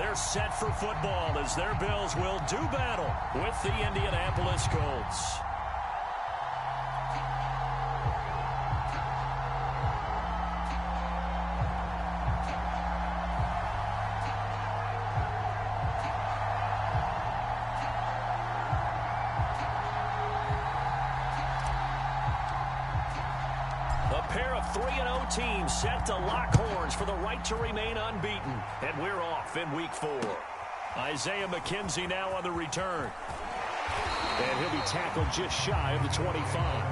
They're set for football as their Bills will do battle with the Indianapolis Colts. A pair of 3-0 teams set to lock horns for the right to remain unbeaten. And we're off in Week 4. Isaiah McKenzie now on the return. And he'll be tackled just shy of the 25.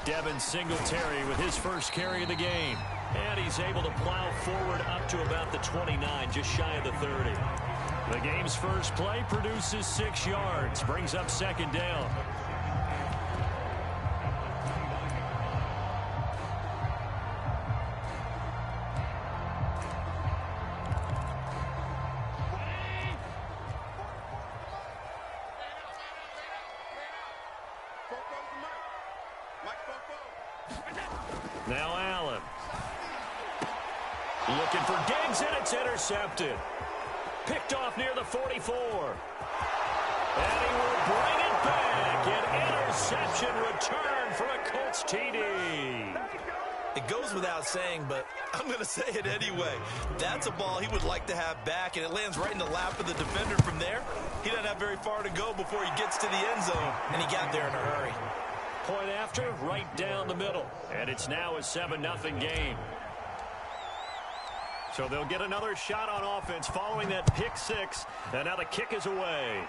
Devin Singletary with his first carry of the game. And he's able to plow forward up to about the 29, just shy of the 30. The game's first play produces 6 yards, brings up second down. Now Allen. Looking for Diggs, and it's intercepted. Picked off near the 44. And he will bring it back. An interception return for a Colts TD. It goes without saying, but I'm going to say it anyway. That's a ball he would like to have back, and it lands right in the lap of the defender from there. He doesn't have very far to go before he gets to the end zone, and he got there in a hurry. Point after, right down the middle. And it's now a 7-0 game. So they'll get another shot on offense following that pick 6. And now the kick is away.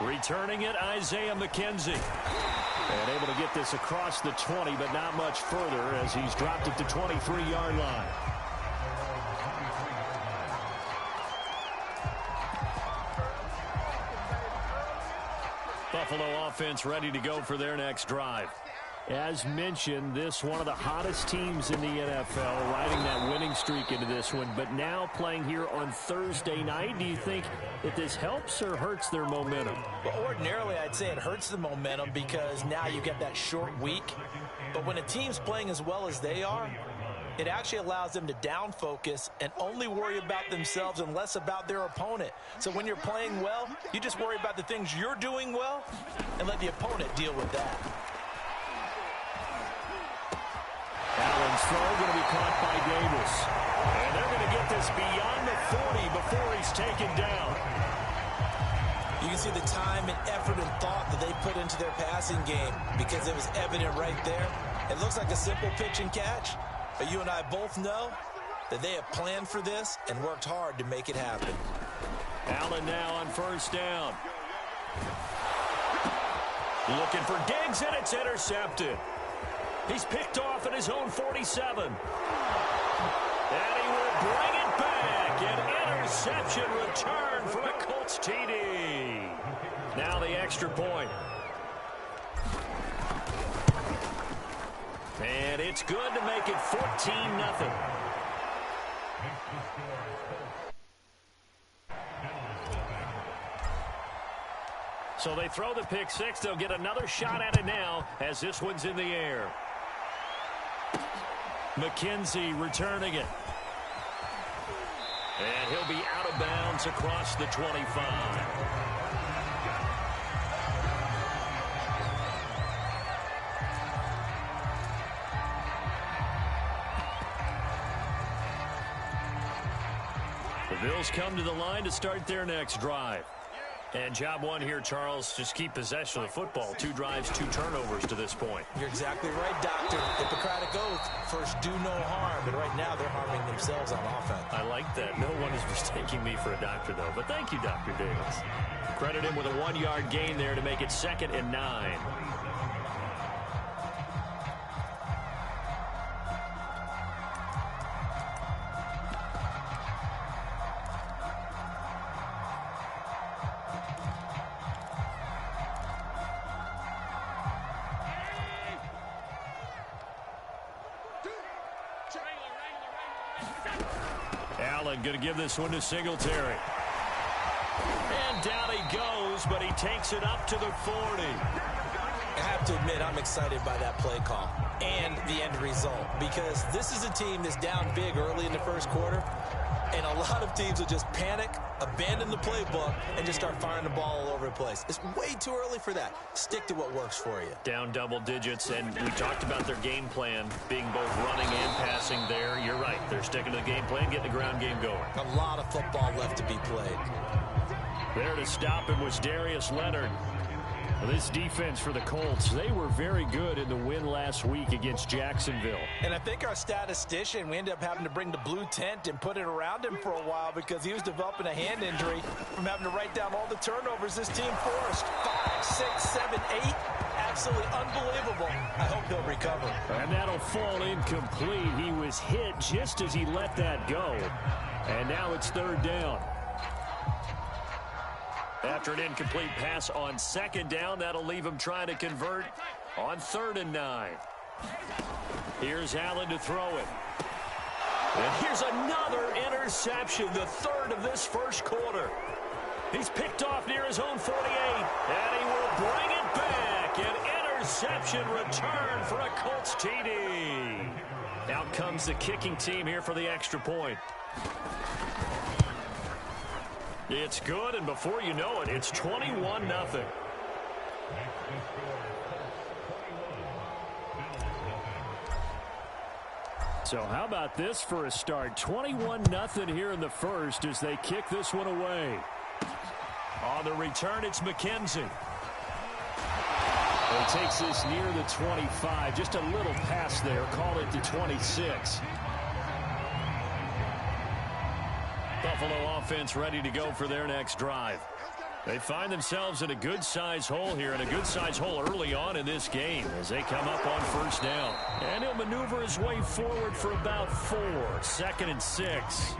Returning it, Isaiah McKenzie. And able to get this across the 20, but not much further as he's dropped it to 23-yard line. Buffalo offense ready to go for their next drive. As mentioned, this one of the hottest teams in the NFL, riding that winning streak into this one, but now playing here on Thursday night. Do you think that this helps or hurts their momentum? Well, ordinarily, I'd say it hurts the momentum because now you get that short week. But when a team's playing as well as they are, it actually allows them to down focus and only worry about themselves and less about their opponent. So when you're playing well, you just worry about the things you're doing well and let the opponent deal with that. Allen's throw going to be caught by Davis. And they're going to get this beyond the 40 before he's taken down. You can see the time and effort and thought that they put into their passing game because it was evident right there. It looks like a simple pitch and catch, but you and I both know that they have planned for this and worked hard to make it happen. Allen now on first down. Looking for Diggs, and it's intercepted. He's picked off at his own 47. And he will bring it back. An interception return for a Colts TD. Now the extra point. And it's good to make it 14-0. So they throw the pick 6. They'll get another shot at it now as this one's in the air. McKenzie returning it. And he'll be out of bounds across the 25. The Bills come to the line to start their next drive. And job one here, Charles, just keep possession of the football. 2 drives, 2 turnovers to this point. You're exactly right, Doctor. Hippocratic oath, first do no harm. But right now they're harming themselves on offense. I like that. No one is mistaking me for a doctor, though. But thank you, Dr. Davis. Credit him with a 1-yard gain there to make it 2nd and 9. Allen going to give this one to Singletary. And down he goes, but he takes it up to the 40. I have to admit, I'm excited by that play call and the end result, because this is a team that's down big early in the first quarter, and a lot of teams will just panic, abandon the playbook, and just start firing the ball all over the place. It's way too early for that. Stick to what works for you. Down double digits, and we talked about their game plan being both running and passing there. You're right. They're sticking to the game plan, getting the ground game going. A lot of football left to be played. There to stop him was Darius Leonard. This defense for the Colts, they were very good in the win last week against Jacksonville. And I think our statistician, we ended up having to bring the blue tent and put it around him for a while because he was developing a hand injury from having to write down all the turnovers this team forced. 5, 6, 7, 8. Absolutely unbelievable. I hope he'll recover. And that'll fall incomplete. He was hit just as he let that go. And now it's third down. After an incomplete pass on second down, that'll leave him trying to convert on 3rd and 9. Here's Allen to throw it. And here's another interception, the 3rd of this first quarter. He's picked off near his own 48, and he will bring it back. An interception return for a Colts TD. Out comes the kicking team here for the extra point. It's good, and before you know it, it's 21-0. So how about this for a start? 21-0 here in the first as they kick this one away. On the return, it's McKenzie. He takes this near the 25. Just a little pass there. Call it the 26. Buffalo offense ready to go for their next drive. They find themselves in a good-sized hole here, and a good-sized hole early on in this game as they come up on first down. And he'll maneuver his way forward for about 4, 2nd and 6.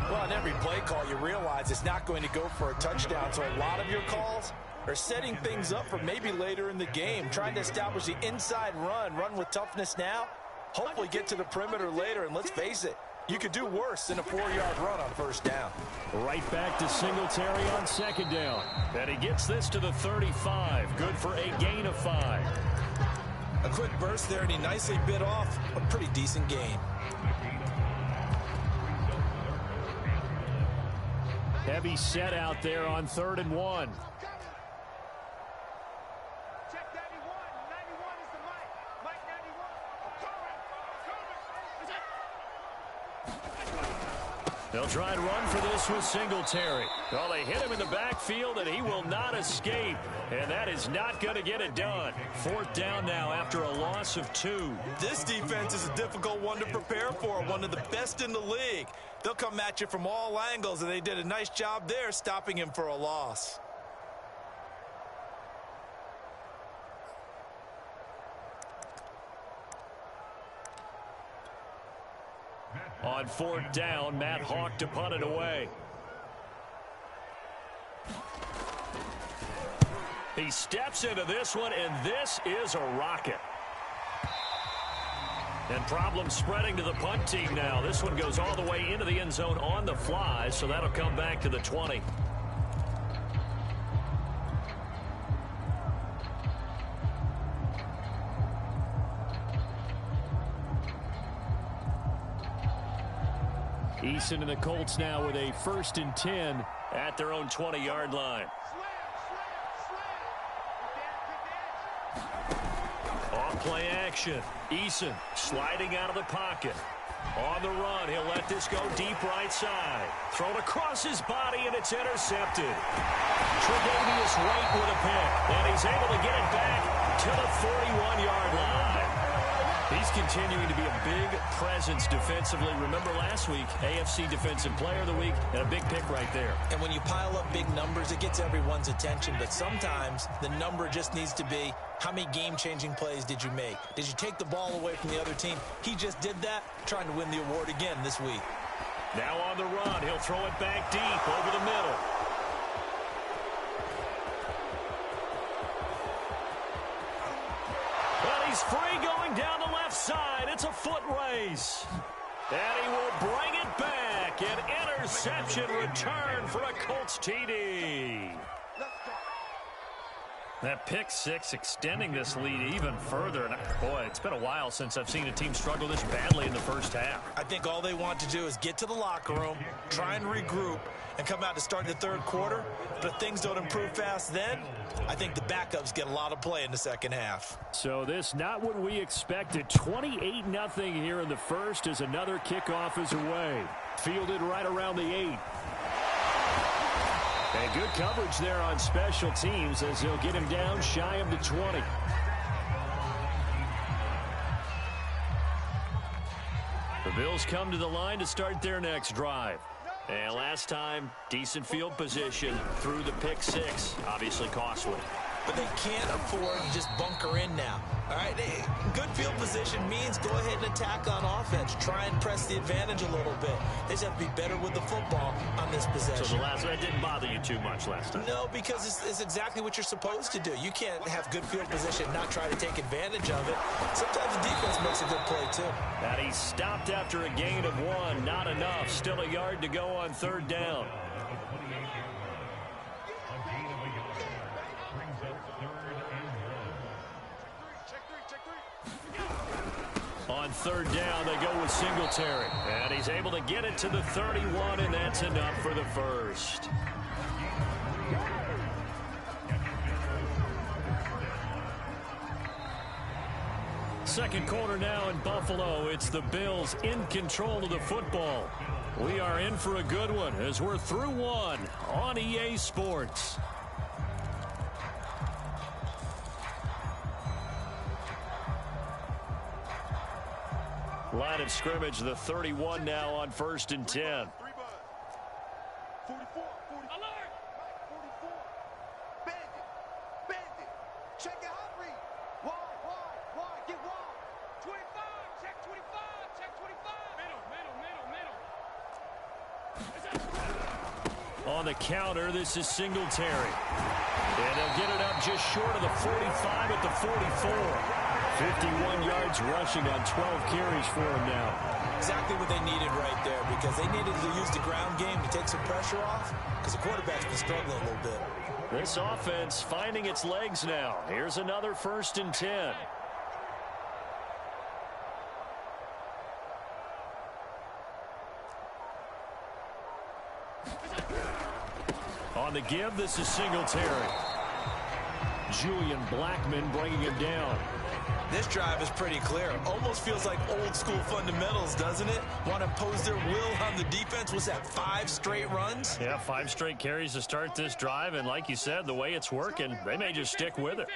Well, on every play call, you realize it's not going to go for a touchdown, so a lot of your calls are setting things up for maybe later in the game, trying to establish the inside run with toughness now, hopefully get to the perimeter later, and let's face it, you could do worse than a 4-yard run on first down. Right back to Singletary on second down. And he gets this to the 35. Good for a gain of 5. A quick burst there, and he nicely bit off a pretty decent gain. Heavy set out there on 3rd and 1. They'll try and run for this with Singletary. Well, they hit him in the backfield, and he will not escape. And that is not going to get it done. 4th down now after a loss of 2. This defense is a difficult one to prepare for, one of the best in the league. They'll come at you from all angles, and they did a nice job there stopping him for a loss. On 4th down, Matt Hawk to punt it away. He steps into this one, and this is a rocket. And problems spreading to the punt team now. This one goes all the way into the end zone on the fly, so that'll come back to the 20. Eason and the Colts now with a 1st and 10 at their own 20-yard line. Off play action. Eason sliding out of the pocket. On the run, he'll let this go deep right side. Thrown across his body, and it's intercepted. Tre'Davious White with a pick, and he's able to get it back to the 41-yard line. He's continuing to be a big presence defensively. Remember last week, AFC Defensive Player of the Week, and a big pick right there. And when you pile up big numbers, it gets everyone's attention. But sometimes the number just needs to be, how many game-changing plays did you make? Did you take the ball away from the other team? He just did that, trying to win the award again this week. Now on the run, he'll throw it back deep over the middle. Well, he's free going down the left left side. It's a foot race. And he will bring it back. An interception return for a Colts TD. That pick six extending this lead even further. And boy, it's been a while since I've seen a team struggle this badly in the first half. I think all they want to do is get to the locker room, try and regroup, and come out to start the third quarter. But if things don't improve fast then, I think the backups get a lot of play in the second half. So this not what we expected. 28-0 here in the first as another kickoff is away. Fielded right around the 8. And good coverage there on special teams as they'll get him down shy of the 20. The Bills come to the line to start their next drive. And last time, decent field position through the pick six. Obviously costly. But they can't afford to just bunker in now. All right, good field position means go ahead and attack on offense. Try and press the advantage a little bit. They just have to be better with the football on this possession. So the last one didn't bother you too much last time? No, because it's exactly what you're supposed to do. You can't have good field position and not try to take advantage of it. Sometimes the defense makes a good play, too. And he stopped after a gain of 1. Not enough. Still a yard to go on third down. On third down, they go with Singletary. And he's able to get it to the 31, and that's enough for the first. Second quarter now in Buffalo. It's the Bills in control of the football. We are in for a good one as we're through one on EA Sports. Line of scrimmage, the 31 now on 1st and 10. 44, 44. Alert! 44. Bandit. Bandit. Check your hot read. Wide. Get wide. 25. Check 25. Check 25. Middle. On the counter, this is Singletary. And they'll get it up just short of the 45 at the 44. 51 yards rushing on 12 carries for him now. Exactly what they needed right there, because they needed to use the ground game to take some pressure off, because the quarterback's been struggling a little bit. This offense finding its legs now. Here's another 1st and 10. On the give, this is Singletary. Julian Blackmon bringing him down. This drive is pretty clear. Almost feels like old school fundamentals, doesn't it? Want to impose their will on the defense. Was that 5 straight runs? Yeah, 5 straight carries to start this drive. And like you said, the way it's working, they may just stick with it.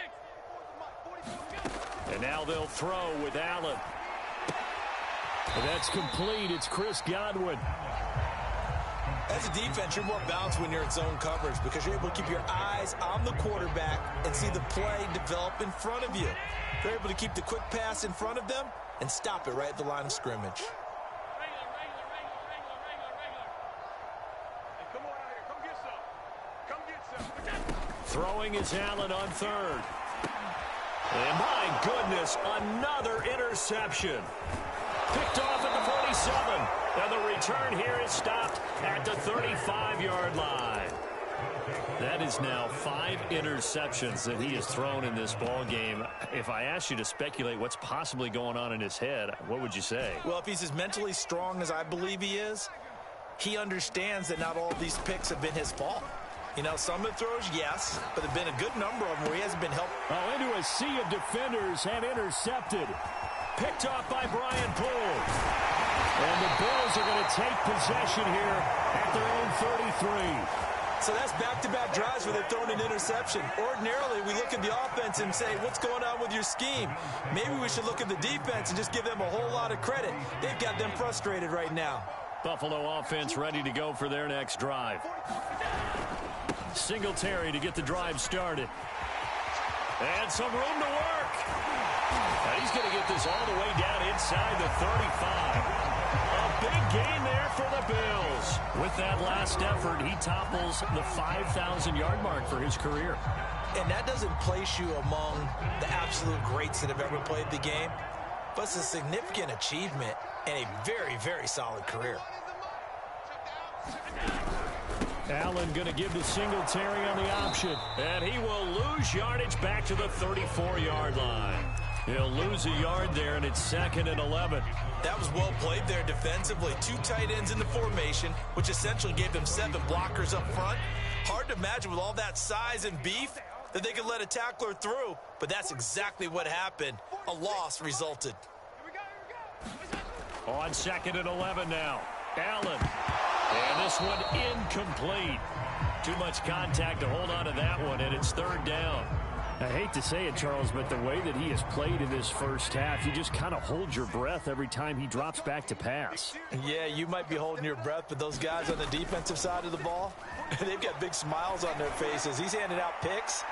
And now they'll throw with Allen. And that's complete. It's Chris Godwin. As a defense, you're more balanced when you're in zone coverage because you're able to keep your eyes on the quarterback and see the play develop in front of you. They're able to keep the quick pass in front of them and stop it right at the line of scrimmage. Throwing is Allen on third. And my goodness, another interception. Picked off at the 47. And the return here is stopped at the 35-yard line. That is now 5 interceptions that he has thrown in this ball game. If I asked you to speculate what's possibly going on in his head, what would you say? Well, if he's as mentally strong as I believe he is, he understands that not all of these picks have been his fault. You know, some of the throws, yes, but there have been a good number of them where he hasn't been helped. Oh, into a sea of defenders and intercepted. Picked off by Brian Poole. And the Bills are going to take possession here at their own 33. So that's back-to-back drives where they've thrown an interception. Ordinarily, we look at the offense and say, what's going on with your scheme? Maybe we should look at the defense and just give them a whole lot of credit. They've got them frustrated right now. Buffalo offense ready to go for their next drive. Singletary to get the drive started. And some room to work. And he's going to get this all the way down inside the 35. A big gain there for the Bills. With that last effort, he topples the 5,000-yard mark for his career. And that doesn't place you among the absolute greats that have ever played the game. but it's a significant achievement and a very, very solid career. Allen going to give the Singletary on the option. And he will lose yardage back to the 34-yard line. He'll lose a yard there, and it's 2nd and 11. That was well played there defensively. 2 tight ends in the formation, which essentially gave them 7 blockers up front. Hard to imagine with all that size and beef that they could let a tackler through, but that's exactly what happened. A loss resulted. On 2nd and 11 now. Allen. And this one incomplete. Too much contact to hold on to that one, and it's 3rd down. I hate to say it, Charles, but the way that he has played in this first half, you just kind of hold your breath every time he drops back to pass. Yeah, you might be holding your breath, but those guys on the defensive side of the ball, they've got big smiles on their faces. He's handing out picks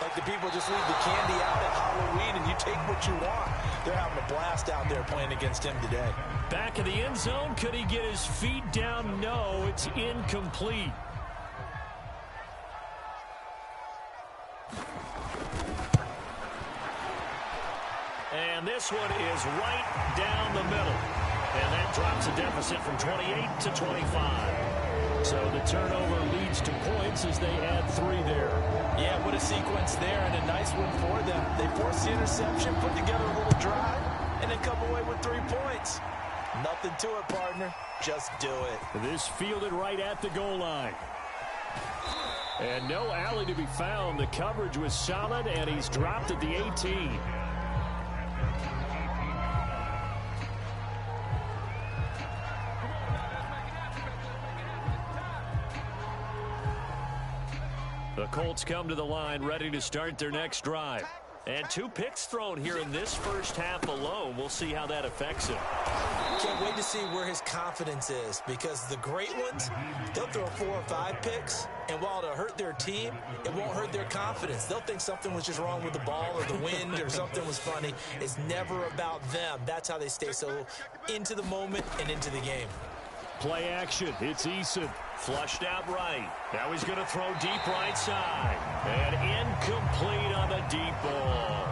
like the people just leave the candy out at Halloween and you take what you want. They're having a blast out there playing against him today. Back in the end zone, could he get his feet down? No, it's incomplete. And this one is right down the middle. And that drops a deficit from 28 to 25. So the turnover leads to points as they add 3 there. Yeah, what a sequence there, and a nice one for them. They forced the interception, put together a little drive, and then come away with 3 points. Nothing to it, partner. Just do it. This fielded right at the goal line. And no alley to be found. The coverage was solid, and he's dropped at the 18. The Colts come to the line ready to start their next drive. And 2 picks thrown here in this first half alone. We'll see how that affects him. Can't wait to see where his confidence is, because the great ones, they'll throw 4 or 5 picks, and while it'll hurt their team, it won't hurt their confidence. They'll think something was just wrong with the ball or the wind or something was funny. It's never about them. That's how they stay so into the moment and into the game. Play action. It's Eason. Flushed out right. Now he's going to throw deep right side. And incomplete on the deep ball.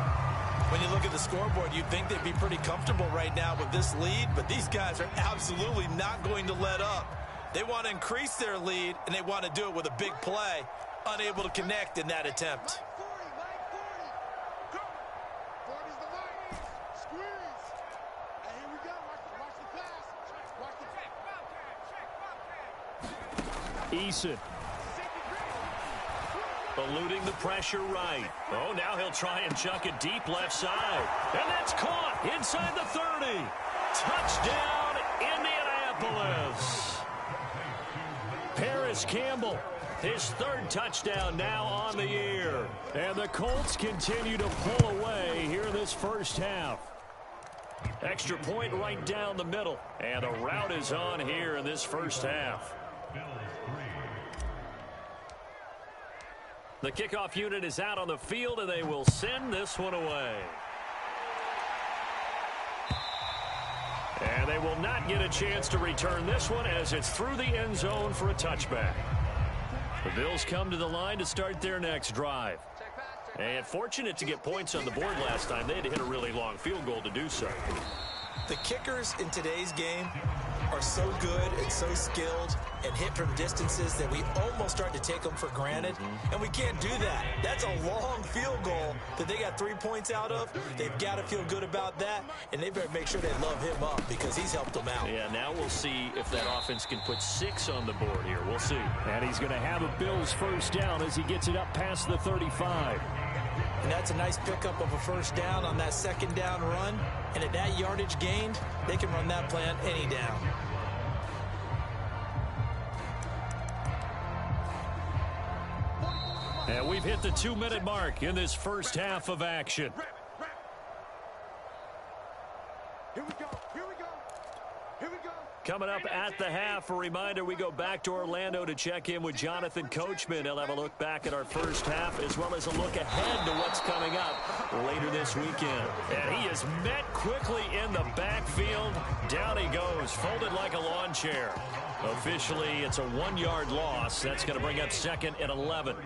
When you look at the scoreboard, you'd think they'd be pretty comfortable right now with this lead, but these guys are absolutely not going to let up. They want to increase their lead, and they want to do it with a big play. Unable to connect in that attempt. Eason. Eluding the pressure right. Oh, now he'll try and chuck it deep left side. And that's caught inside the 30. Touchdown, Indianapolis. Paris Campbell, his 3rd touchdown now on the year. And the Colts continue to pull away here in this first half. Extra point right down the middle. And the route is on here in this first half. The kickoff unit is out on the field, and they will send this one away. And they will not get a chance to return this one as it's through the end zone for a touchback. The Bills come to the line to start their next drive. And fortunate to get points on the board last time. They had to hit a really long field goal to do so. The kickers in today's game are so good and so skilled and hit from distances that we almost start to take them for granted, and we can't do that. That's a long field goal that they got 3 points out of. They've got to feel good about that, and they better make sure they love him up because he's helped them out. Yeah, now we'll see if that offense can put 6 on the board here. We'll see. And he's going to have a Bills first down as he gets it up past the 35. And that's a nice pickup of a first down on that 2nd down run. And at that yardage gained, they can run that play on any down. And we've hit the 2-minute mark in this first half of action. Here we go. Here we go. Here we go. Coming up at the half, a reminder, we go back to Orlando to check in with Jonathan Coachman. He'll have a look back at our first half as well as a look ahead to what's coming up later this weekend. And he is met quickly in the backfield. Down he goes, folded like a lawn chair. Officially, it's a 1-yard loss. That's going to bring up 2nd and 11.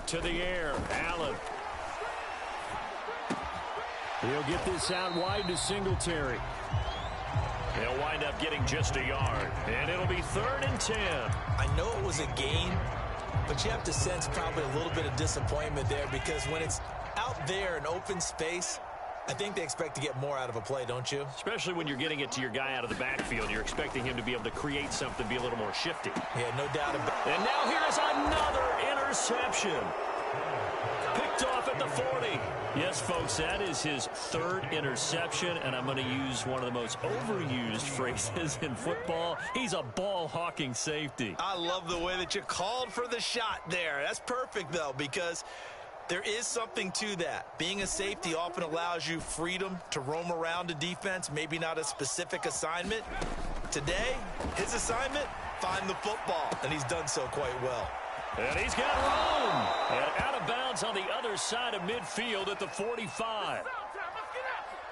To the air, Allen. He'll get this out wide to Singletary. They'll wind up getting just a yard, and it'll be 3rd and 10. I know it was a gain, but you have to sense probably a little bit of disappointment there because when it's out there in open space, I think they expect to get more out of a play, don't you? Especially when you're getting it to your guy out of the backfield. You're expecting him to be able to create something, be a little more shifty. Yeah, no doubt about it. And now here is another interception. Picked off at the 40. Yes, folks, that is his 3rd interception, and I'm going to use one of the most overused phrases in football. He's a ball-hawking safety. I love the way that you called for the shot there. That's perfect, though, because there is something to that. Being a safety often allows you freedom to roam around a defense, maybe not a specific assignment. Today, his assignment, find the football, and he's done so quite well. And he's got room. And out of bounds on the other side of midfield at the 45.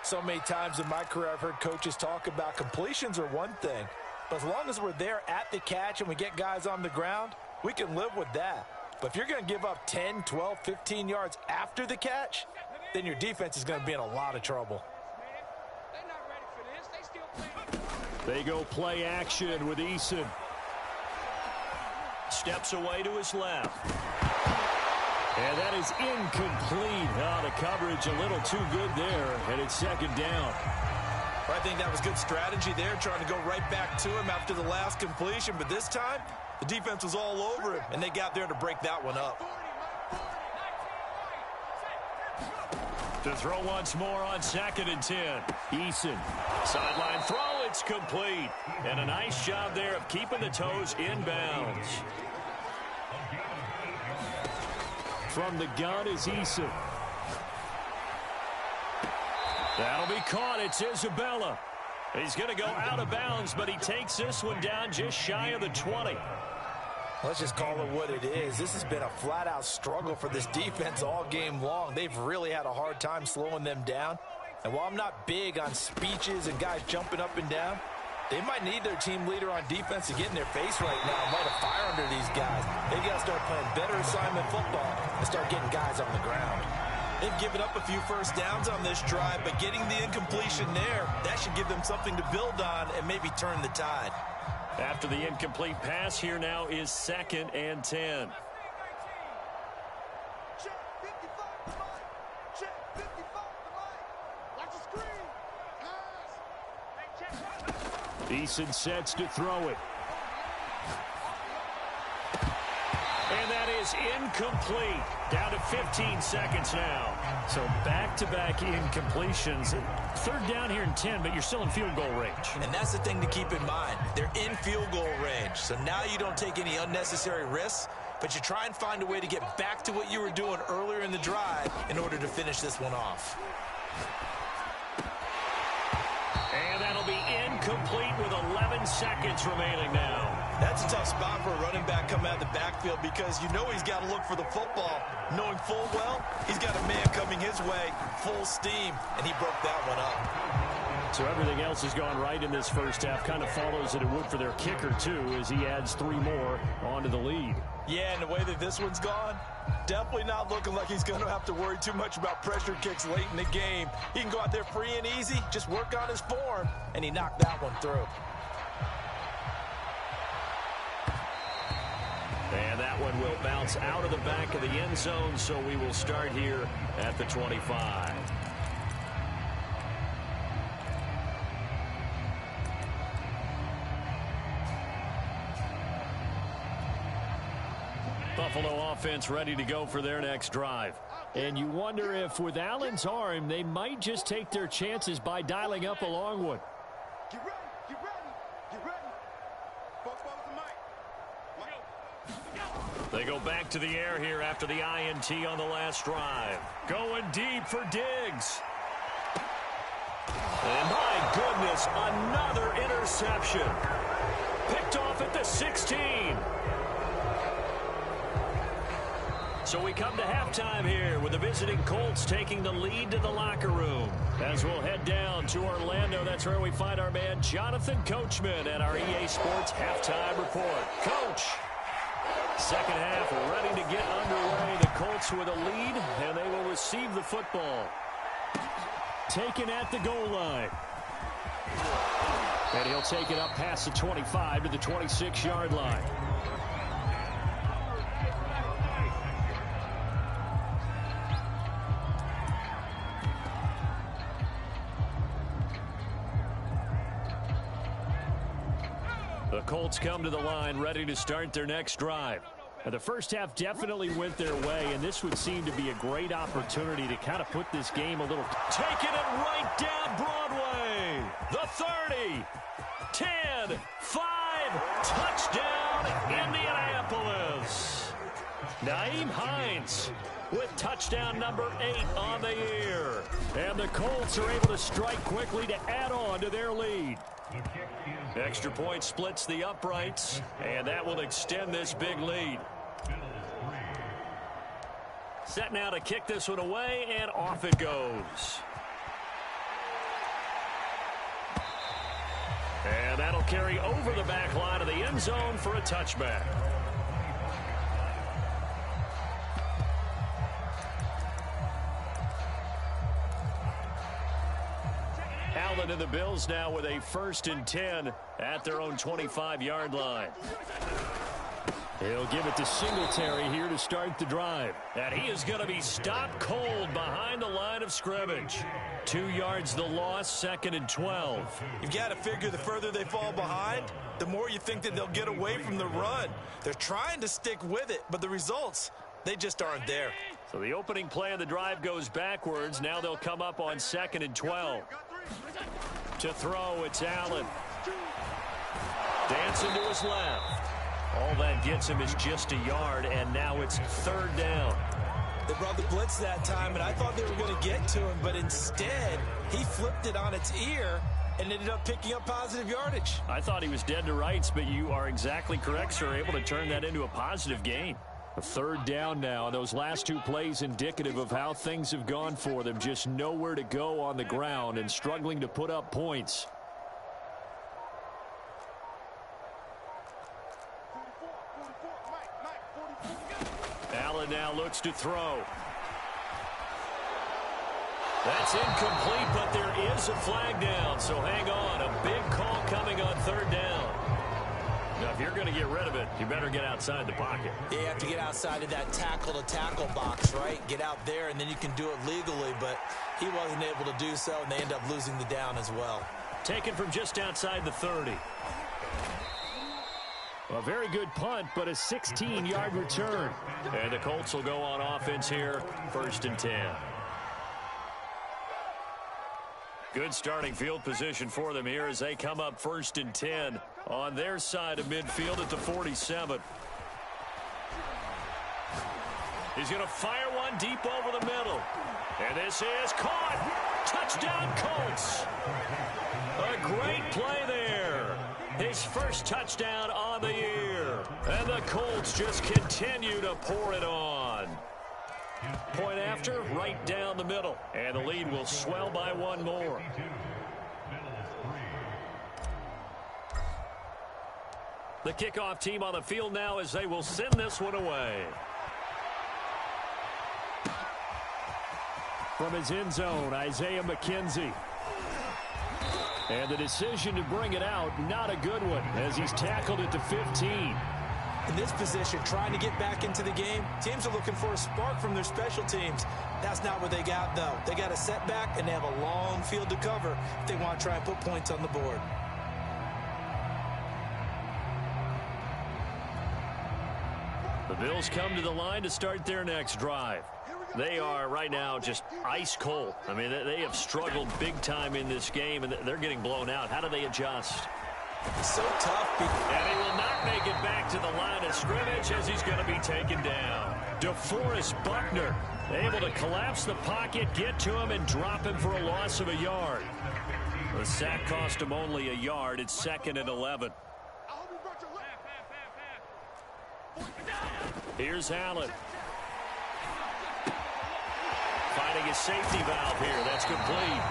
So many times in my career I've heard coaches talk about completions are one thing, but as long as we're there at the catch and we get guys on the ground, we can live with that. But if you're going to give up 10, 12, 15 yards after the catch, then your defense is going to be in a lot of trouble. They go play action with Eason. Steps away to his left. And that is incomplete. Oh, the coverage a little too good there, and it's 2nd down. I think that was good strategy there, trying to go right back to him after the last completion. But this time, the defense was all over him, and they got there to break that one up. To throw once more on 2nd and 10. Eason. Sideline throw, it's complete. And a nice job there of keeping the toes inbounds. From the gun is Eason. That'll be caught. It's Isabella. He's going to go out of bounds, but he takes this one down just shy of the 20. Let's just call it what it is. This has been a flat-out struggle for this defense all game long. They've really had a hard time slowing them down. And while I'm not big on speeches and guys jumping up and down, they might need their team leader on defense to get in their face right now and light a fire under these guys. They got to start playing better assignment football and start getting guys on the ground. They've given up a few first downs on this drive, but getting the incompletion there, that should give them something to build on and maybe turn the tide. After the incomplete pass, here now is 2nd and 10. Check 55 to Mike. Check 55 to Mike. Watch the screen. Pass. Eason sets to throw it. And that is incomplete. Down to 15 seconds now. So back-to-back incompletions. 3rd down here and 10, but you're still in field goal range. And that's the thing to keep in mind. They're in field goal range. So now you don't take any unnecessary risks, but you try and find a way to get back to what you were doing earlier in the drive in order to finish this one off. And that'll be incomplete with 11 seconds remaining now. That's a tough spot for a running back coming out of the backfield because you know he's got to look for the football, knowing full well he's got a man coming his way, full steam, and he broke that one up. So everything else has gone right in this first half. Kind of follows that it would for their kicker, too, as he adds 3 more onto the lead. Yeah, and the way that this one's gone, definitely not looking like he's going to have to worry too much about pressure kicks late in the game. He can go out there free and easy, just work on his form, and he knocked that one through. And that one will bounce out of the back of the end zone, so we will start here at the 25. Buffalo offense ready to go for their next drive. And you wonder if with Allen's arm, they might just take their chances by dialing up a long one. Get ready. Get ready. Get ready. Folks, what was the mic? They go back to the air here after the INT on the last drive. Going deep for Diggs. And my goodness, another interception. Picked off at the 16. So we come to halftime here with the visiting Colts taking the lead to the locker room. As we'll head down to Orlando, that's where we find our man Jonathan Coachman at our EA Sports Halftime Report. Coach, second half ready to get underway. The Colts with a lead, and they will receive the football. taken at the goal line. And he'll take it up past the 25 to the 26-yard line. The Colts come to the line ready to start their next drive. The first half definitely went their way, and this would seem to be a great opportunity to kind of put this game a little... Taking it right down Broadway. The 30, 10, 5, touchdown Indianapolis. Nyheim Hines with touchdown number 8 on the year. And the Colts are able to strike quickly to add on to their lead. Extra point splits the uprights, and that will extend this big lead. Set now to kick this one away, and off it goes. And that'll carry over the back line of the end zone for a touchback. Allen and the Bills now with a 1st and 10 at their own 25-yard line. He'll give it to Singletary here to start the drive. And he is going to be stopped cold behind the line of scrimmage. 2 yards the loss, 2nd and 12. You've got to figure the further they fall behind, the more you think that they'll get away from the run. They're trying to stick with it, but the results, they just aren't there. So the opening play of the drive goes backwards. Now they'll come up on 2nd and 12. To throw, it's Allen. Dancing to his left. All that gets him is just a yard, and now it's 3rd down. They brought the blitz that time, and I thought they were going to get to him, but instead, he flipped it on its ear and ended up picking up positive yardage. I thought he was dead to rights, but you are exactly correct, sir. Able to turn that into a positive gain. A 3rd down now, and those last 2 plays indicative of how things have gone for them. Just nowhere to go on the ground and struggling to put up points. Allen now looks to throw. That's incomplete, but there is a flag down, so hang on. A big call coming on 3rd down. Now, if you're going to get rid of it, you better get outside the pocket. Yeah, you have to get outside of that tackle-to-tackle box, right? Get out there, and then you can do it legally, but he wasn't able to do so, and they end up losing the down as well. Taken from just outside the 30. A very good punt, but a 16-yard return. And the Colts will go on offense here, 1st and 10. Good starting field position for them here as they come up 1st and 10 on their side of midfield at the 47. He's going to fire one deep over the middle. And this is caught. Touchdown, Colts. A great play there. His first touchdown on the year. And the Colts just continue to pour it on. Point after, right down the middle. And the lead will swell by 1 more. The kickoff team on the field now as they will send this one away. From his end zone, Isaiah McKenzie. And the decision to bring it out, not a good one, as he's tackled at the 15. In this position, trying to get back into the game, teams are looking for a spark from their special teams. That's not what they got, though. They got a setback, and they have a long field to cover if they want to try and put points on the board. The Bills come to the line to start their next drive. They are right now just ice cold. I mean, they have struggled big time in this game, and they're getting blown out. How do they adjust? It's so tough. And he will not make it back to the line of scrimmage as he's going to be taken down. DeForest Buckner able to collapse the pocket, get to him, and drop him for a loss of a yard. The sack cost him only a yard. It's 2nd and 11. Here's Allen. Finding his safety valve here. That's complete.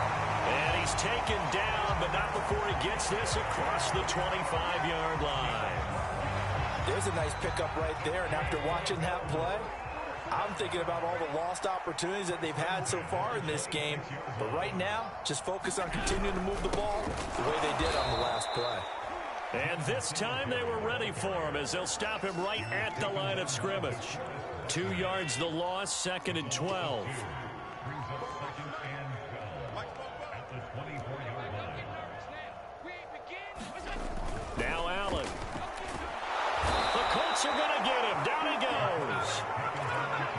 And he's taken down, but not before he gets this across the 25-yard line. There's a nice pickup right there, and after watching that play, I'm thinking about all the lost opportunities that they've had so far in this game. But right now, just focus on continuing to move the ball the way they did on the last play. And this time they were ready for him as they'll stop him right at the line of scrimmage. 2 yards the loss, 2nd and 12. Now Allen. The Colts are going to get him. Down he goes.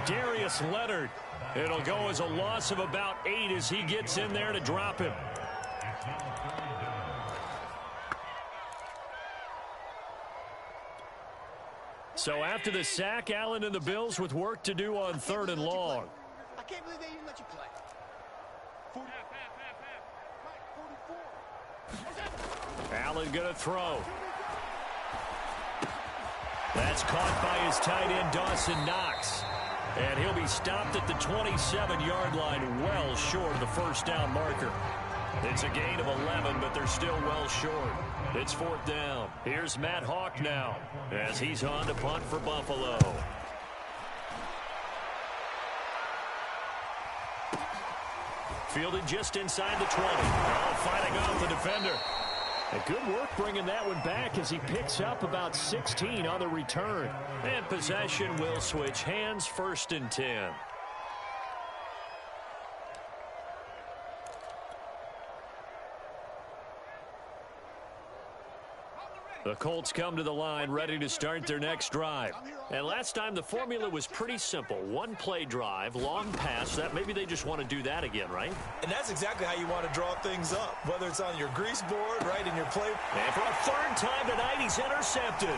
Darius Leonard. It'll go as a loss of about 8 as he gets in there to drop him. So after the sack, Allen and the Bills with work to do on 3rd and long. I can't believe they even let you play. 44. Allen going to throw. That's caught by his tight end, Dawson Knox. And he'll be stopped at the 27-yard line, well short of the first down marker. It's a gain of 11, but they're still well short. It's 4th down. Here's Matt Hawk now as he's on to punt for Buffalo. Fielded just inside the 20. Oh, fighting off the defender. And good work bringing that one back as he picks up about 16 on the return. And possession will switch hands, 1st and 10. The Colts come to the line ready to start their next drive. And last time the formula was pretty simple. 1-play drive, long pass. That maybe they just want to do that again, right? And that's exactly how you want to draw things up, whether it's on your grease board, right, in your play. And for a 3rd time tonight, he's intercepted.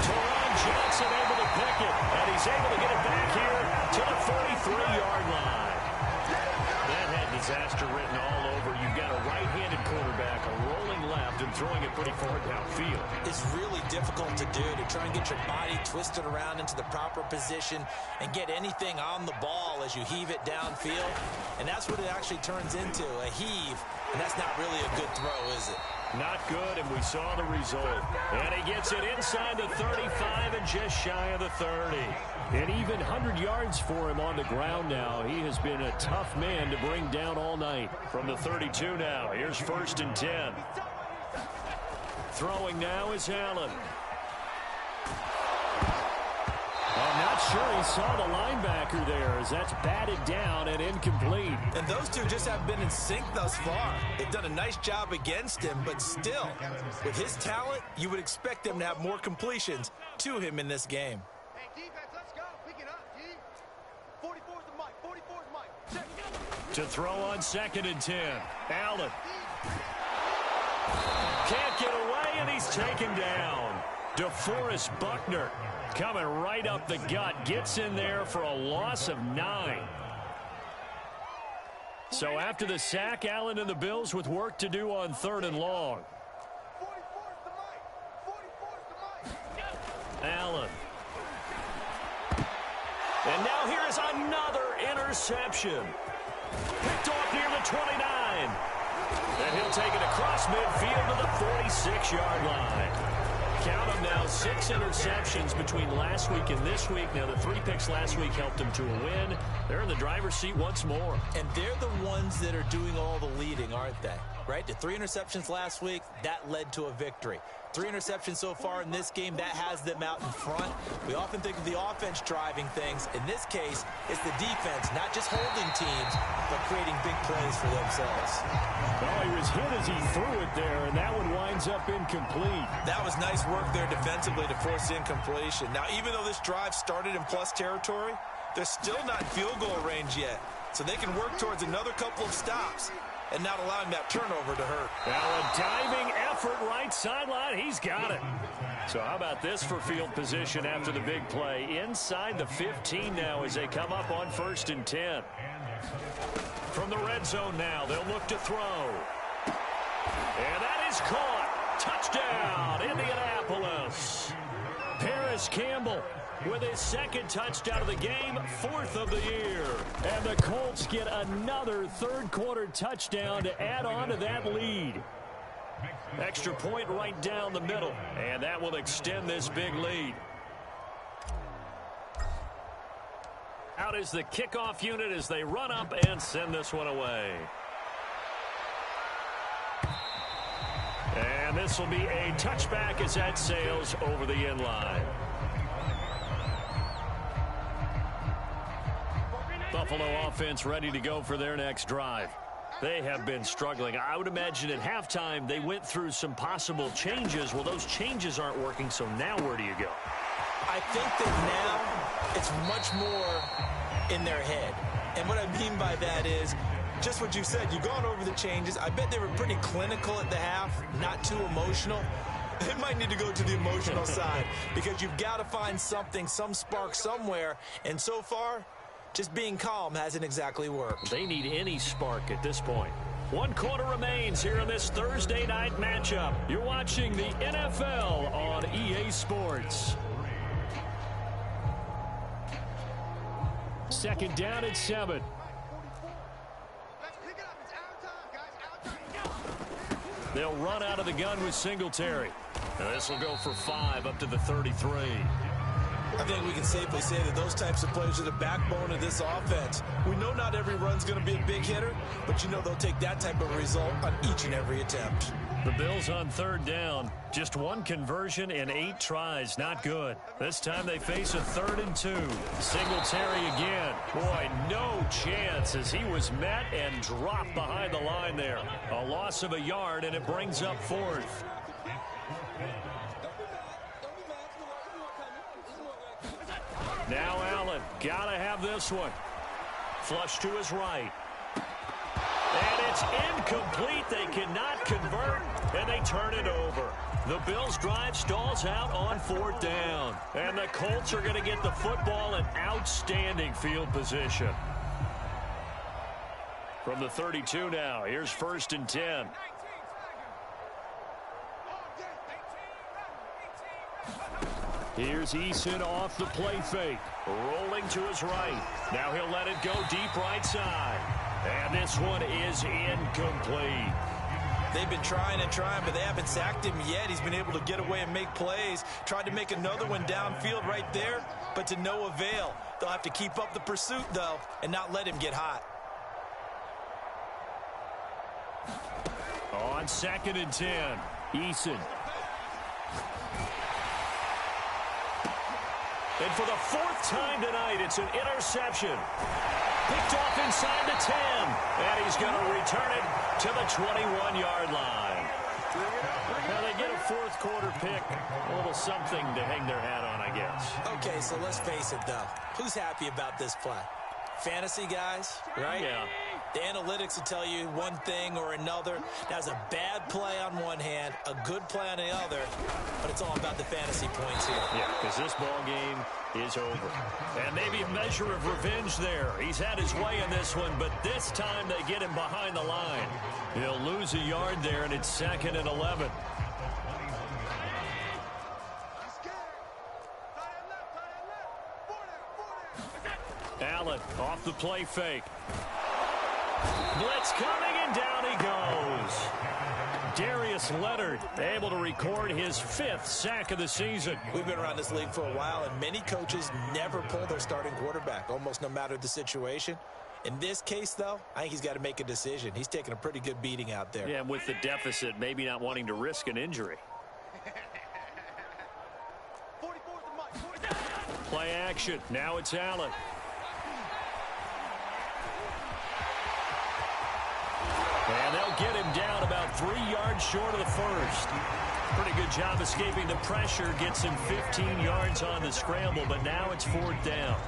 Teron Johnson able to pick it, and he's able to get it back here to the 43-yard line. That had disaster written all over. You've got a right-handed quarterback, a rolling left, and throwing it pretty far downfield. It's really difficult to do, to try and get your body twisted around into the proper position and get anything on the ball as you heave it downfield. And that's what it actually turns into, a heave. And that's not really a good throw, is it? Not good, and we saw the result. And he gets it inside the 35 and just shy of the 30. And even 100 yards for him on the ground now. He has been a tough man to bring down all night. From the 32 now, here's 1st and 10. Throwing now is Allen. I'm not sure he saw the linebacker there as that's batted down and incomplete. And those two just have been in sync thus far. They've done a nice job against him, but still, with his talent, you would expect them to have more completions to him in this game. Hey, defense, let's go. Pick it up, G. 44's the mic. 44's the mic. To throw on 2nd and 10. Allen. Can't get away, and he's taken down. DeForest Buckner coming right up the gut. Gets in there for a loss of 9. So after the sack, Allen and the Bills with work to do on 3rd and long. 44's the mic. 44's the mic. Allen. And now here is another interception. Picked off near the 29. And he'll take it across midfield to the 46-yard line. Count them now, 6 interceptions between last week and this week. Now, the 3 picks last week helped them to a win. They're in the driver's seat once more. And they're the ones that are doing all the leading, aren't they? Right? The 3 interceptions last week, that led to a victory. 3 interceptions so far in this game, that has them out in front. We often think of the offense driving things. In this case, it's the defense, not just holding teams, but creating big plays for themselves. Well, he was hit as he threw it there, and that one winds up incomplete. That was nice work there defensively to force incompletion. Now, even though this drive started in plus territory, they're still not in field goal range yet. So they can work towards another couple of stops and not allowing that turnover to hurt. Now a diving effort right sideline. He's got it. So how about this for field position after the big play? Inside the 15 now as they come up on 1st and 10. From the red zone now, they'll look to throw. And that is caught. Touchdown, Indianapolis. Paris Campbell with his 2nd touchdown of the game, 4th of the year. And the Colts get another 3rd quarter touchdown to add on to that lead. Extra point right down the middle, and that will extend this big lead. Out is the kickoff unit as they run up and send this one away. And this will be a touchback as that sails over the end line. Buffalo offense ready to go for their next drive. They have been struggling. I would imagine at halftime they went through some possible changes. Well, those changes aren't working, so now where do you go? I think that now it's much more in their head. And what I mean by that is just what you said. You've gone over the changes. I bet they were pretty clinical at the half, not too emotional. They might need to go to the emotional side because you've got to find something, some spark somewhere. And so far, just being calm hasn't exactly worked. They need any spark at this point. 1 quarter remains here in this Thursday night matchup. You're watching the NFL on EA Sports. Second down at 7. They'll run out of the gun with Singletary. Now this will go for 5 up to the 33. I think we can safely say that those types of plays are the backbone of this offense. We know not every run's going to be a big hitter, but you know they'll take that type of result on each and every attempt. The Bills on 3rd down. Just 1 conversion in 8 tries. Not good. This time they face a 3rd and 2. Singletary again. Boy, no chance as he was met and dropped behind the line there. A loss of a yard, and it brings up 4th. Now Allen, gotta have this one. Flush to his right. And it's incomplete. They cannot convert, and they turn it over. The Bills' drive stalls out on 4th down. And the Colts are going to get the football in outstanding field position. From the 32 now, here's 1st and 10. Here's Eason off the play fake. Rolling to his right. Now he'll let it go deep right side. And this one is incomplete. They've been trying and trying, but they haven't sacked him yet. He's been able to get away and make plays. Tried to make another one downfield right there, but to no avail. They'll have to keep up the pursuit, though, and not let him get hot. On 2nd and 10, Eason. And for the 4th time tonight, it's an interception. Picked off inside the 10. And he's going to return it to the 21-yard line. Now they get a 4th quarter pick. A little something to hang their hat on, I guess. Okay, so let's face it, though. Who's happy about this play? Fantasy guys, right? Yeah. The analytics will tell you one thing or another. That's a bad play on one hand, a good play on the other, but it's all about the fantasy points here. Yeah, because this ball game is over. And maybe a measure of revenge there. He's had his way in this one, but this time they get him behind the line. He'll lose a yard there, and it's 2nd and 11. Allen off the play fake. Blitz coming, and down he goes. Darius Leonard able to record his 5th sack of the season. We've been around this league for a while, and many coaches never pull their starting quarterback, almost no matter the situation. In this case, though, I think he's got to make a decision. He's taking a pretty good beating out there. Yeah, and with the deficit, maybe not wanting to risk an injury. Play action. Now it's Allen. And they'll get him down about 3 yards short of the 1st. Pretty good job escaping the pressure. Gets him 15 yards on the scramble, but now it's 4th down.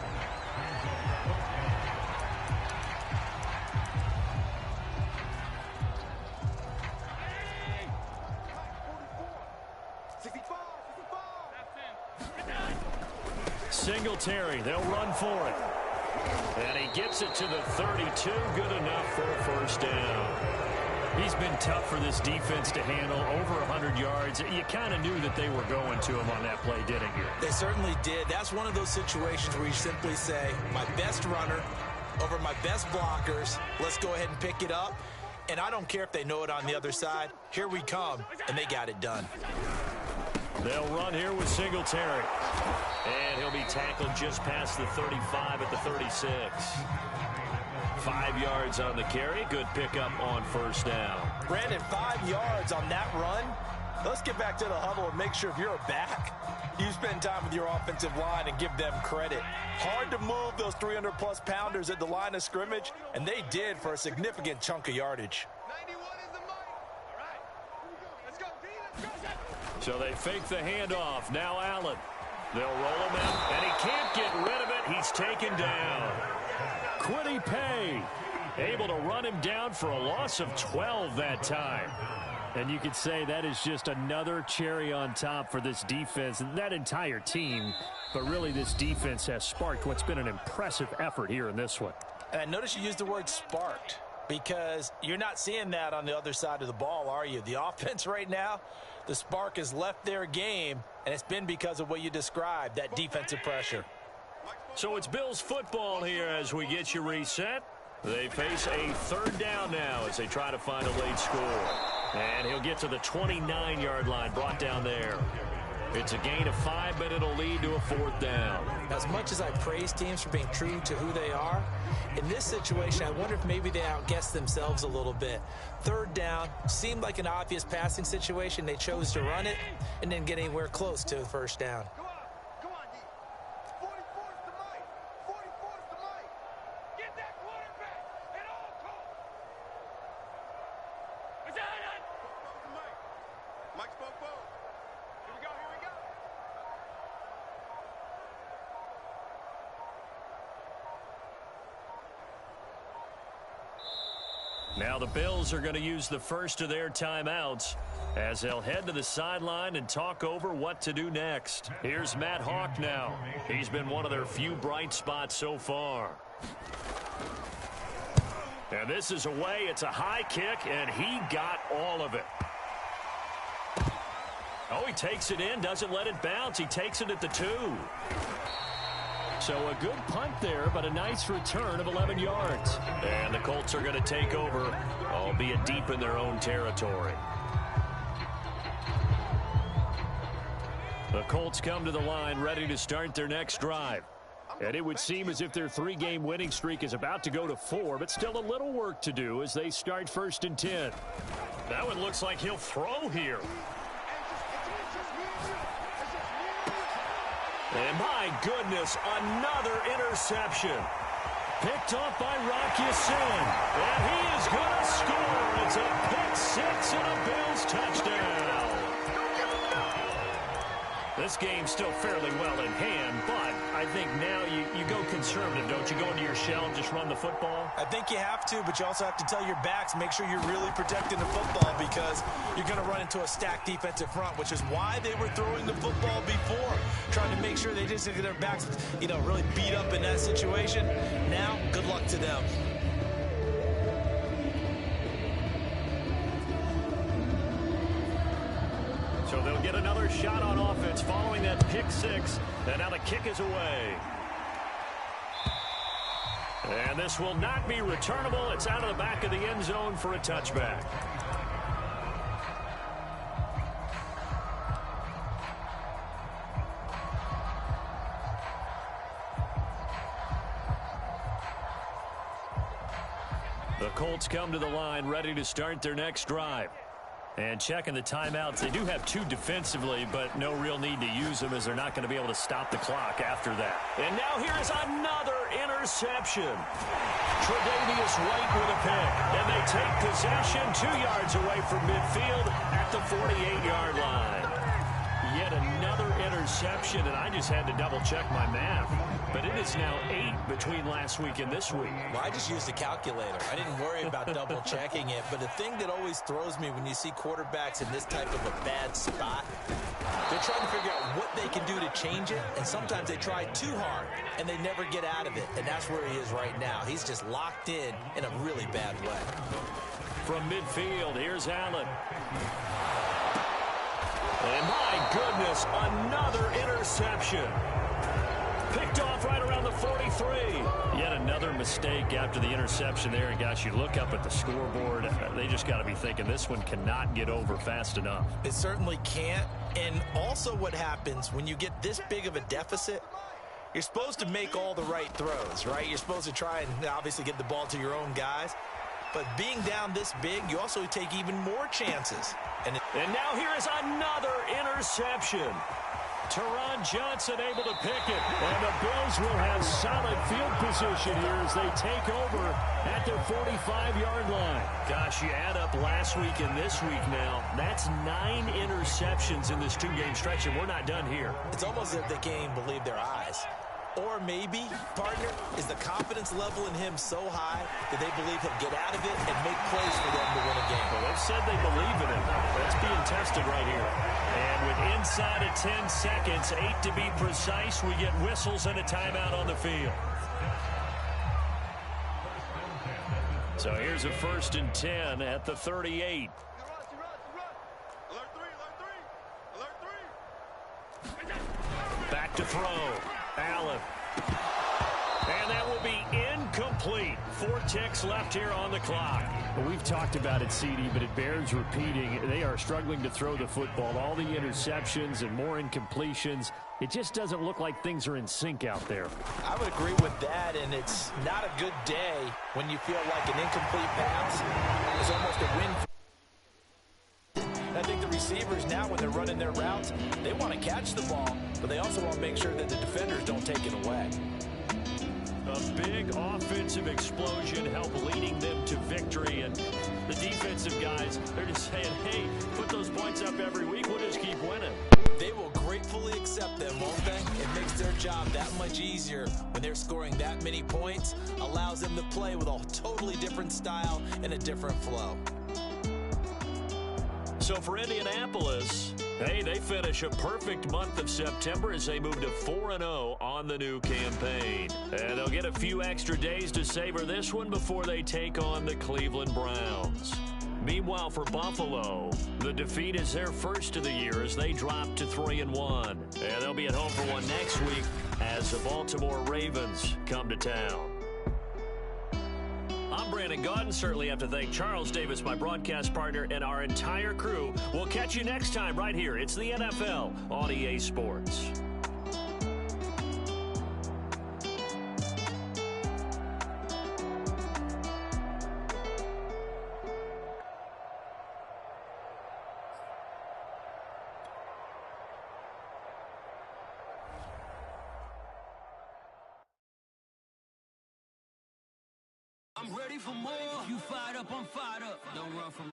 Singletary, they'll run for it. And he gets it to the 32. Good enough for a 1st down. He's been tough for this defense to handle. Over 100 yards. You kind of knew that they were going to him on that play, didn't you? They certainly did. That's one of those situations where you simply say, my best runner over my best blockers. Let's go ahead and pick it up. And I don't care if they know it on the other side. Here we come, and they got it done. They'll run here with Singletary. And he'll be tackled just past the 35 at the 36. 5 yards on the carry. Good pickup on first down. Brandon, 5 yards on that run. Let's get back to the huddle and make sure if you're a back, you spend time with your offensive line and give them credit. Hard to move those 300-plus pounders at the line of scrimmage, and they did for a significant chunk of yardage. 91 is the mic. All right. Let's go, D. Let's go. So they fake the handoff. Now Allen. They'll roll him out, and he can't get rid of it. He's taken down. Kwity Paye able to run him down for a loss of 12 that time. And you could say that is just another cherry on top for this defense and that entire team. But really, this defense has sparked what's been an impressive effort here in this one. And I notice you used the word sparked because you're not seeing that on the other side of the ball, are you? The offense right now, the spark has left their game, and it's been because of what you described, that defensive pressure. So it's Bills football here as we get you reset. They face a third down now as they try to find a late score. And he'll get to the 29-yard line, brought down there. It's a gain of 5, but it'll lead to a fourth down. As much as I praise teams for being true to who they are, in this situation, I wonder if maybe they outguessed themselves a little bit. Third down seemed like an obvious passing situation. They chose to run it and didn't get anywhere close to the first down. Come on, D. 44 is the mic. 44 is the mic. Get that quarterback at all costs. What's that? The mic. Mike spoke both. Here we go, here we go. Now the Bills are going to use the first of their timeouts as they'll head to the sideline and talk over what to do next. Here's Matt Hawk now. He's been one of their few bright spots so far. And this is away. It's a high kick, and he got all of it. Oh, he takes it in, doesn't let it bounce. He takes it at the 2. So a good punt there, but a nice return of 11 yards. And the Colts are going to take over, albeit deep in their own territory. The Colts come to the line ready to start their next drive. And it would seem as if their 3-game winning streak is about to go to 4, but still a little work to do as they start 1st and 10. That one looks like he'll throw here. And my goodness, another interception. Picked off by Rock Ya-Sin. And he is going to score. It's a pick 6 and a Bills touchdown. This game's still fairly well in hand, but I think now you go conservative, don't you? Go into your shell and just run the football? I think you have to, but you also have to tell your backs, make sure you're really protecting the football because you're going to run into a stacked defensive front, which is why they were throwing the football before, trying to make sure they just get their backs, really beat up in that situation. Now, good luck to them. So they'll get another shot on offense following that pick 6. And now the kick is away. And this will not be returnable. It's out of the back of the end zone for a touchback. The Colts come to the line ready to start their next drive. And checking the timeouts, they do have 2 defensively, but no real need to use them as they're not going to be able to stop the clock after that. And now here's another interception. Tre'Davious White with a pick. And they take possession 2 yards away from midfield at the 48-yard line. Yet another interception, and I just had to double-check my math. But it is now 8 between last week and this week. Well, I just used a calculator. I didn't worry about double-checking it. But the thing that always throws me when you see quarterbacks in this type of a bad spot, they're trying to figure out what they can do to change it. And sometimes they try too hard, and they never get out of it. And that's where he is right now. He's just locked in a really bad way. From midfield, here's Allen. And my goodness, another interception. Picked off right around the 43. Yet another mistake after the interception there. And, guys, you look up at the scoreboard. They just got to be thinking this one cannot get over fast enough. It certainly can't. And also what happens when you get this big of a deficit, you're supposed to make all the right throws, right? You're supposed to try and obviously get the ball to your own guys. But being down this big, you also take even more chances. And now here is another interception. Teron Johnson able to pick it. And the Bills will have solid field position here as they take over at their 45-yard line. Gosh, you add up last week and this week now. That's 9 interceptions in this 2-game stretch, and we're not done here. It's almost as if they can't even believe their eyes. Or maybe, partner, is the confidence level in him so high that they believe he'll get out of it and make plays for them to win a game. Well, they've said they believe in him. That's being tested right here. And with inside of 10 seconds, 8 to be precise, we get whistles and a timeout on the field. So here's a 1st and 10 at the 38. Back to throw. Allen. And that will be incomplete. 4 ticks left here on the clock. Well, we've talked about it, CD, but it bears repeating. They are struggling to throw the football. All the interceptions and more incompletions. It just doesn't look like things are in sync out there. I would agree with that, and it's not a good day when you feel like an incomplete pass is almost a win. I think the receivers now, when they're running their routes, they want to catch the ball, but they also want to make sure that the defenders don't take it away. A big offensive explosion helped leading them to victory, and the defensive guys, they're just saying, hey, put those points up every week, we'll just keep winning. They will gratefully accept them, won't they? It makes their job that much easier when they're scoring that many points, allows them to play with a totally different style and a different flow. So for Indianapolis, hey, they finish a perfect month of September as they move to 4-0 on the new campaign. And they'll get a few extra days to savor this one before they take on the Cleveland Browns. Meanwhile, for Buffalo, the defeat is their first of the year as they drop to 3-1. And they'll be at home for one next week as the Baltimore Ravens come to town. I'm Brandon Gaudin. Certainly have to thank Charles Davis, my broadcast partner, and our entire crew. We'll catch you next time right here. It's the NFL on EA Sports. I'm ready for more. If you fired up, I'm fired up. Don't run from